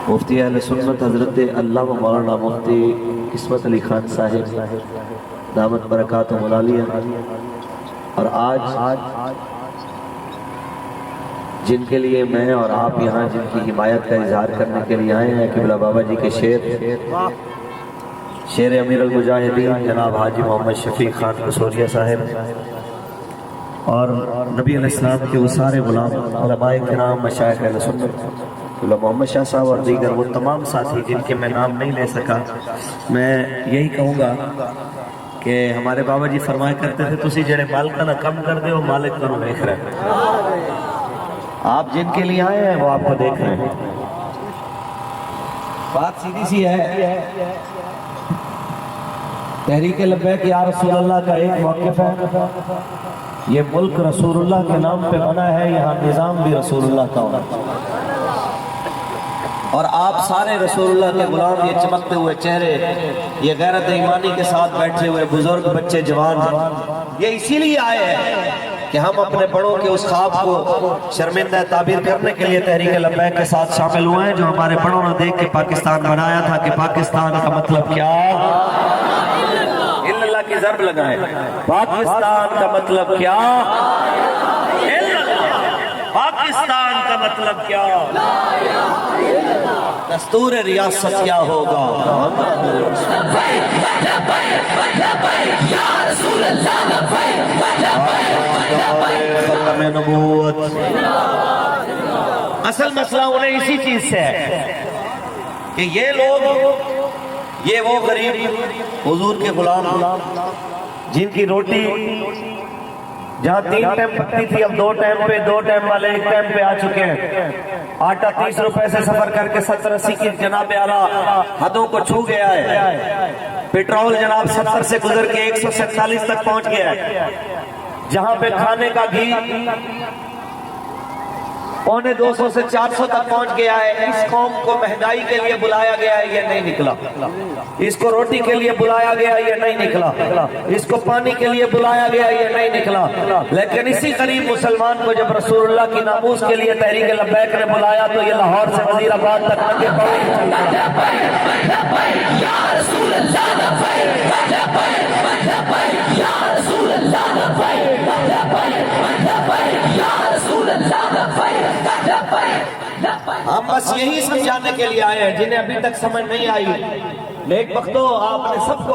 مفتی اہل سنت حضرت علامہ مولانا مفتی قسمت علی خان صاحب دامت برکاتہم العالیہ، اور آج جن کے لیے میں اور آپ یہاں جن کی حمایت کا اظہار کرنے کے لیے آئے ہیں، قبلہ بابا جی کے شیر امیر المجاہدین جناب حاجی محمد شفیق خان قصوریہ صاحب، اور نبی علیہ السلام کے وہ سارے غلام علماء کرام مشائخ اہل سنت قبلہ محمد شاہ صاحب اور دیگر وہ تمام ساتھی جن کے میں نام نہیں لے سکا، میں یہی کہوں گا کہ ہمارے بابا جی فرمایا کرتے تھے تسی جڑے مالکہ نہ کم کر دے وہ مالک کرو دیکھ رہے ہیں۔ آپ جن کے لیے آئے ہیں وہ آپ کو دیکھ رہے ہیں۔ بات سیدھی سی ہے، تحریک لبیک یا رسول اللہ کا ایک موقف ہے، یہ ملک رسول اللہ کے نام پہ بنا ہے، یہاں نظام بھی رسول اللہ کا ہونا، اور آپ سارے رسول اللہ کے غلام، یہ چمکتے ہوئے چہرے، یہ غیرت ایمانی کے ساتھ بیٹھے ہوئے بزرگ بچے جوان، یہ اسی لیے آئے ہیں کہ ہم اپنے بڑوں کے اس خواب کو شرمندہ تعبیر کرنے کے لیے تحریک لبیک کے ساتھ شامل ہوئے ہیں، جو ہمارے بڑوں نے دیکھ کے پاکستان بنایا تھا کہ پاکستان کا مطلب کیا؟ اللہ کی ضرب لگائیں، پاکستان کا مطلب کیا؟ پاکستان کا مطلب کیا؟ دستور ریاست کیا ہوگا؟ ختم نبوت۔ اصل مسئلہ انہیں اسی چیز سے ہے کہ یہ لوگ، یہ وہ غریب حضور کے غلام جن کی روٹی جہاں 3 ٹائم پکتی تھی اب 2 ٹائم پہ، 2 ٹائم والے 1 ٹائم پہ آ چکے ہیں، آٹا 30 روپے سے سفر کر کے 70-80 کی جناب اعلیٰ حدوں کو چھو گیا ہے، پیٹرول جناب 70 سے گزر کے 147 تک پہنچ گیا ہے، جہاں پہ کھانے کا گھی 250 سے 400 تک پہنچ گیا ہے۔ اس قوم کو مہنگائی کے لیے بلایا گیا ہے، یہ نہیں نکلا، اس کو روٹی کے لیے بلایا گیا ہے، یہ نہیں نکلا، اس کو پانی کے لیے بلایا گیا ہے، یہ نہیں نکلا، لیکن اسی غریب مسلمان کو جب رسول اللہ کی ناموس کے لیے تحریک لبیک نے بلایا تو یہ لاہور سے وزیر آباد تک آگے پڑے۔ ہم بس یہی سمجھانے کے لیے آئے ہیں جنہیں ابھی تک سمجھ نہیں آئی، نیک بختو آپ نے سب کو